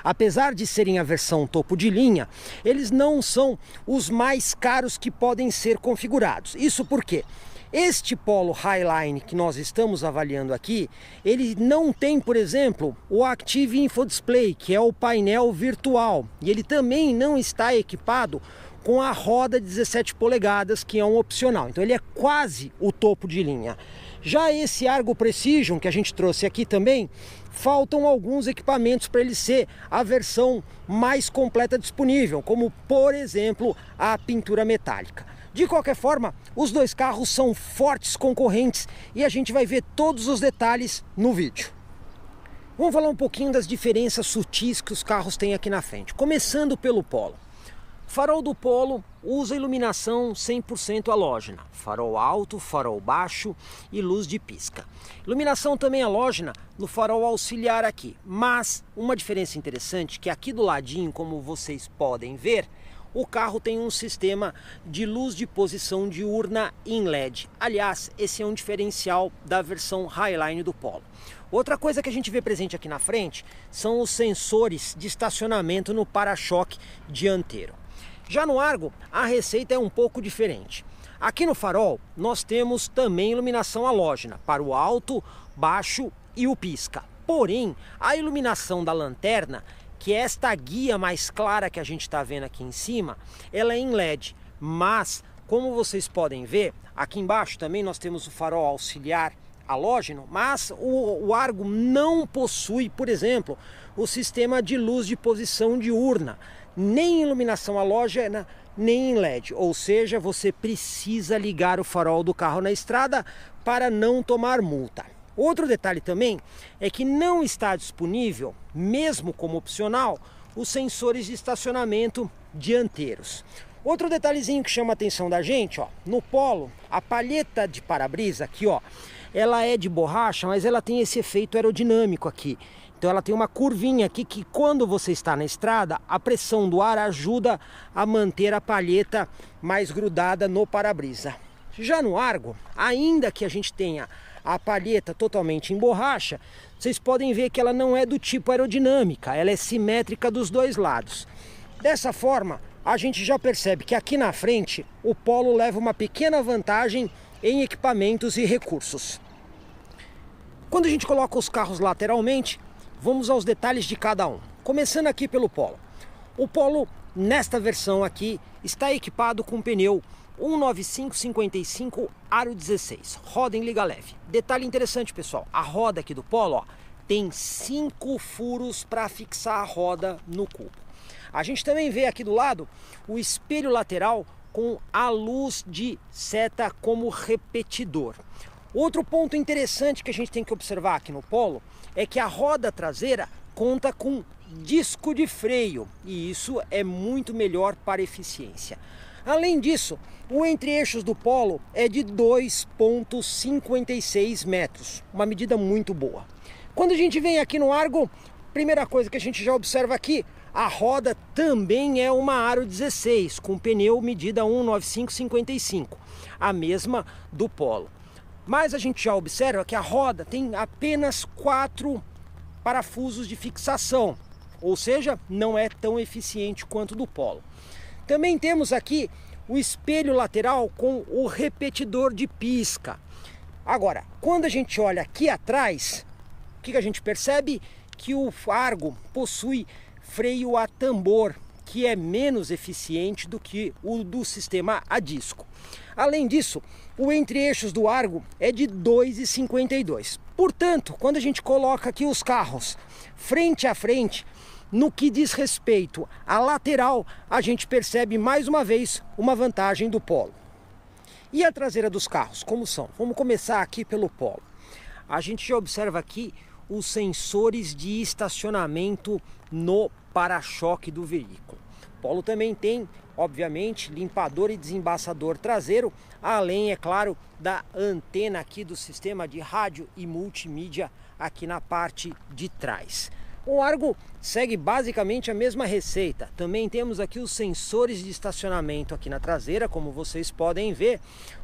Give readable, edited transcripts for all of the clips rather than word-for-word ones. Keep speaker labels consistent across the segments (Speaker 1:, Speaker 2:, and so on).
Speaker 1: Apesar de serem a versão topo de linha, eles não são os mais caros que podem ser configurados. Isso porque este Polo Highline que nós estamos avaliando aqui, ele não tem, por exemplo, o Active Info Display, que é o painel virtual. E ele também não está equipado com a roda de 17 polegadas, que é um opcional. Então ele é quase o topo de linha. Já esse Argo Precision, que a gente trouxe aqui também, faltam alguns equipamentos para ele ser a versão mais completa disponível, como por exemplo a pintura metálica. De qualquer forma, os dois carros são fortes concorrentes e a gente vai ver todos os detalhes no vídeo. Vamos falar um pouquinho das diferenças sutis que os carros têm aqui na frente, começando pelo Polo. O farol do Polo usa iluminação 100% halógena, farol alto, farol baixo e luz de pisca. Iluminação também halógena no farol auxiliar aqui, mas uma diferença interessante é que aqui do ladinho, como vocês podem ver, o carro tem um sistema de luz de posição diurna em LED. Aliás, esse é um diferencial da versão Highline do Polo. Outra coisa que a gente vê presente aqui na frente são os sensores de estacionamento no para-choque dianteiro. Já no Argo, a receita é um pouco diferente. Aqui no farol, nós temos também iluminação halógena para o alto, baixo e o pisca. Porém, a iluminação da lanterna, que é esta guia mais clara que a gente está vendo aqui em cima, ela é em LED. Mas, como vocês podem ver, aqui embaixo também nós temos o farol auxiliar halógeno, mas o Argo não possui, por exemplo, o sistema de luz de posição diurna, nem iluminação halógena, nem em LED, ou seja, você precisa ligar o farol do carro na estrada para não tomar multa. Outro detalhe também é que não está disponível, mesmo como opcional, os sensores de estacionamento dianteiros. Outro detalhezinho que chama a atenção da gente, ó, no Polo, a palheta de para-brisa aqui, ó, ela é de borracha, mas ela tem esse efeito aerodinâmico aqui. Então ela tem uma curvinha aqui que quando você está na estrada, a pressão do ar ajuda a manter a palheta mais grudada no para-brisa. Já no Argo, ainda que a gente tenha a palheta totalmente em borracha, vocês podem ver que ela não é do tipo aerodinâmica, ela é simétrica dos dois lados. Dessa forma, a gente já percebe que aqui na frente o Polo leva uma pequena vantagem em equipamentos e recursos. Quando a gente coloca os carros lateralmente, vamos aos detalhes de cada um. Começando aqui pelo Polo. O Polo, nesta versão aqui, está equipado com pneu 195/55 aro 16, roda em liga leve. Detalhe interessante, pessoal, a roda aqui do Polo, ó, tem 5 furos para fixar a roda no cubo. A gente também vê aqui do lado o espelho lateral com a luz de seta como repetidor. Outro ponto interessante que a gente tem que observar aqui no Polo é que a roda traseira conta com disco de freio e isso é muito melhor para eficiência. Além disso, o entre-eixos do Polo é de 2,56 metros, uma medida muito boa. Quando a gente vem aqui no Argo, primeira coisa que a gente já observa aqui, a roda também é uma aro 16, com pneu medida 195/55, a mesma do Polo. Mas a gente já observa que a roda tem apenas 4 parafusos de fixação, ou seja, não é tão eficiente quanto do Polo. Também temos aqui o espelho lateral com o repetidor de pisca. Agora, quando a gente olha aqui atrás, o que a gente percebe? Que o Argo possui freio a tambor, que é menos eficiente do que o do sistema a disco. Além disso, o entre-eixos do Argo é de 2,52. Portanto, quando a gente coloca aqui os carros frente a frente, no que diz respeito à lateral, a gente percebe mais uma vez uma vantagem do Polo. E a traseira dos carros, como são? Vamos começar aqui pelo Polo. A gente já observa aqui os sensores de estacionamento no para-choque do veículo. O Polo também tem, obviamente, limpador e desembaçador traseiro, além, é claro, da antena aqui do sistema de rádio e multimídia aqui na parte de trás. O Argo segue basicamente a mesma receita. Também temos aqui os sensores de estacionamento aqui na traseira, como vocês podem ver,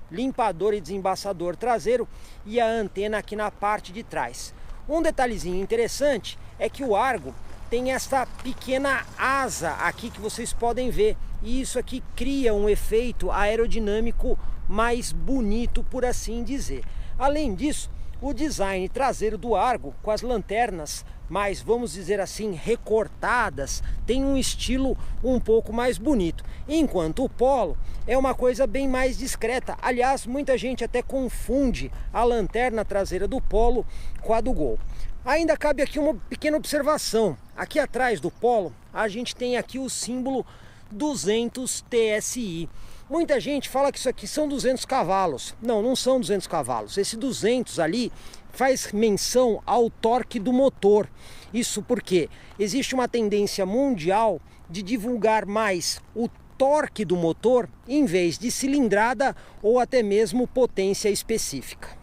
Speaker 1: limpador e desembaçador traseiro e a antena aqui na parte de trás. Um detalhezinho interessante é que o Argo tem essa pequena asa aqui que vocês podem ver. E isso aqui cria um efeito aerodinâmico mais bonito, por assim dizer. Além disso, o design traseiro do Argo, com as lanternas mais, vamos dizer assim, recortadas, tem um estilo um pouco mais bonito. Enquanto o Polo é uma coisa bem mais discreta. Aliás, muita gente até confunde a lanterna traseira do Polo com a do Gol. Ainda cabe aqui uma pequena observação. Aqui atrás do Polo, a gente tem aqui o símbolo 200 TSI. Muita gente fala que isso aqui são 200 cavalos. Não, não são 200 cavalos. Esse 200 ali faz menção ao torque do motor. Isso porque existe uma tendência mundial de divulgar mais o torque do motor em vez de cilindrada ou até mesmo potência específica.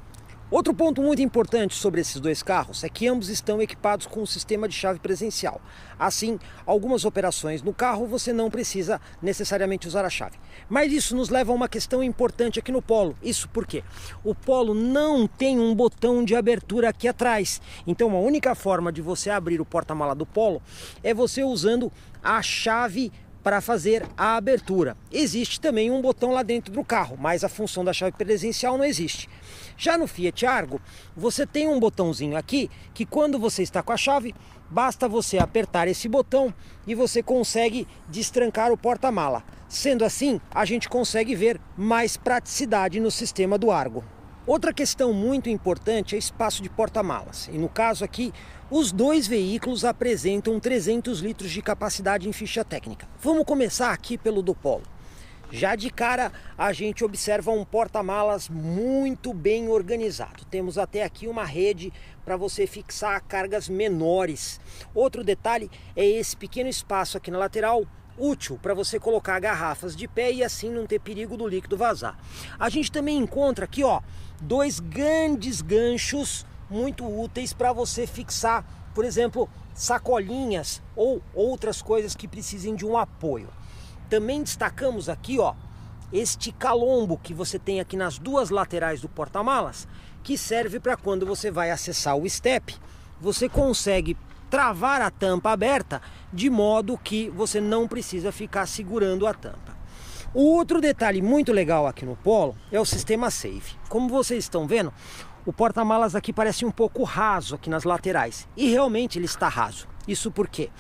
Speaker 1: Outro ponto muito importante sobre esses dois carros é que ambos estão equipados com um sistema de chave presencial. Assim, algumas operações no carro você não precisa necessariamente usar a chave. Mas isso nos leva a uma questão importante aqui no Polo. Isso porque o Polo não tem um botão de abertura aqui atrás. Então a única forma de você abrir o porta-mala do Polo é você usando a chave para fazer a abertura. Existe também um botão lá dentro do carro, mas a função da chave presencial não existe. Já no Fiat Argo, você tem um botãozinho aqui, que quando você está com a chave, basta você apertar esse botão e você consegue destrancar o porta-mala. Sendo assim, a gente consegue ver mais praticidade no sistema do Argo. Outra questão muito importante é espaço de porta-malas. E no caso aqui, os dois veículos apresentam 300 litros de capacidade em ficha técnica. Vamos começar aqui pelo do Polo. Já de cara, a gente observa um porta-malas muito bem organizado. Temos até aqui uma rede para você fixar cargas menores. Outro detalhe é esse pequeno espaço aqui na lateral, útil para você colocar garrafas de pé e assim não ter perigo do líquido vazar. A gente também encontra aqui, ó, dois grandes ganchos muito úteis para você fixar, por exemplo, sacolinhas ou outras coisas que precisem de um apoio. Também destacamos aqui, ó, este calombo que você tem aqui nas duas laterais do porta-malas, que serve para quando você vai acessar o step, você consegue travar a tampa aberta de modo que você não precisa ficar segurando a tampa. O outro detalhe muito legal aqui no Polo é o sistema Save. Como vocês estão vendo, o porta-malas aqui parece um pouco raso aqui nas laterais. E realmente ele está raso. Isso porque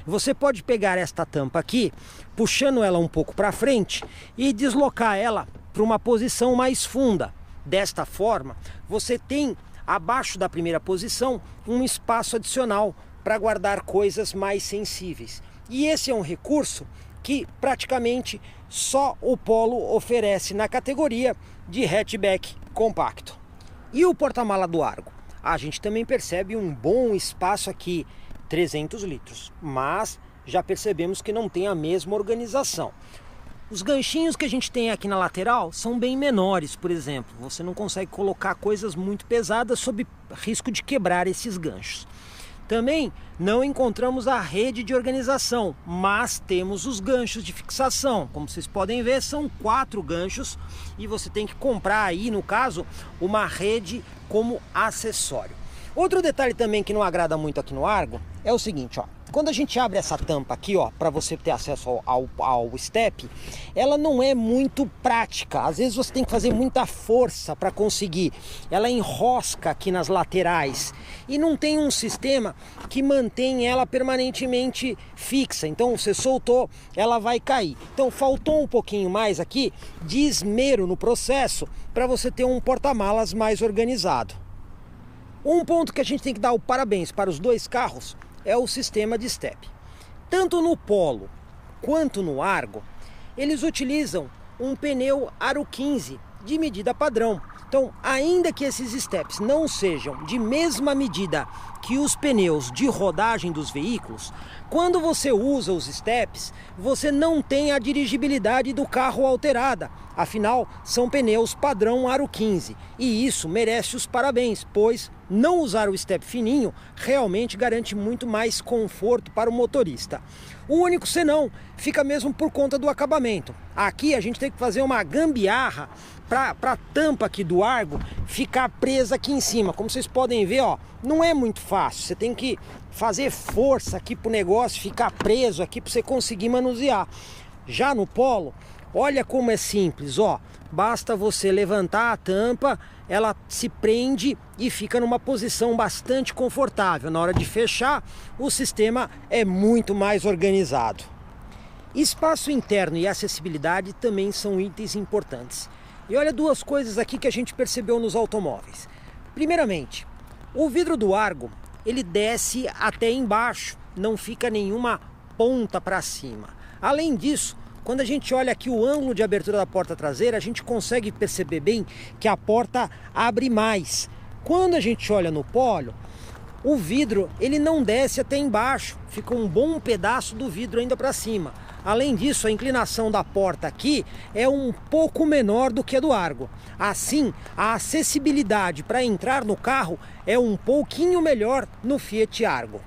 Speaker 1: você pode pegar esta tampa aqui, puxando ela um pouco para frente e deslocar ela para uma posição mais funda. Desta forma, você tem abaixo da primeira posição um espaço adicional para guardar coisas mais sensíveis. E esse é um recurso que praticamente só o Polo oferece na categoria de hatchback compacto. E o porta-mala do Argo? A gente também percebe um bom espaço aqui, 300 litros, mas já percebemos que não tem a mesma organização. Os ganchinhos que a gente tem aqui na lateral são bem menores, por exemplo. Você não consegue colocar coisas muito pesadas sob risco de quebrar esses ganchos. Também não encontramos a rede de organização, mas temos os ganchos de fixação. Como vocês podem ver, são 4 ganchos e você tem que comprar aí, no caso, uma rede como acessório. Outro detalhe também que não agrada muito aqui no Argo é o seguinte, ó. Quando a gente abre essa tampa aqui, ó, para você ter acesso ao step, ela não é muito prática. Às vezes você tem que fazer muita força para conseguir. Ela enrosca aqui nas laterais e não tem um sistema que mantém ela permanentemente fixa. Então você soltou, ela vai cair. Então faltou um pouquinho mais aqui de esmero no processo para você ter um porta-malas mais organizado. Um ponto que a gente tem que dar o parabéns para os dois carros é o sistema de step. Tanto no Polo quanto no Argo, eles utilizam um pneu Aro 15 de medida padrão. Então, ainda que esses steps não sejam de mesma medida que os pneus de rodagem dos veículos, quando você usa os steps, você não tem a dirigibilidade do carro alterada. Afinal, são pneus padrão Aro 15 e isso merece os parabéns, pois não usar o step fininho realmente garante muito mais conforto para o motorista. O único senão fica mesmo por conta do acabamento. Aqui a gente tem que fazer uma gambiarra para a tampa aqui do Argo ficar presa aqui em cima. Como vocês podem ver, ó, não é muito fácil. Você tem que fazer força aqui para o negócio ficar preso aqui para você conseguir manusear. Já no Polo, olha como é simples, ó. Basta você levantar a tampa, ela se prende e fica numa posição bastante confortável. Na hora de fechar, o sistema é muito mais organizado. Espaço interno e acessibilidade também são itens importantes. E olha duas coisas aqui que a gente percebeu nos automóveis. Primeiramente, o vidro do Argo, ele desce até embaixo, não fica nenhuma ponta para cima. Além disso, quando a gente olha aqui o ângulo de abertura da porta traseira, a gente consegue perceber bem que a porta abre mais. Quando a gente olha no Polo, o vidro ele não desce até embaixo, fica um bom pedaço do vidro ainda para cima. Além disso, a inclinação da porta aqui é um pouco menor do que a do Argo. Assim, a acessibilidade para entrar no carro é um pouquinho melhor no Fiat Argo.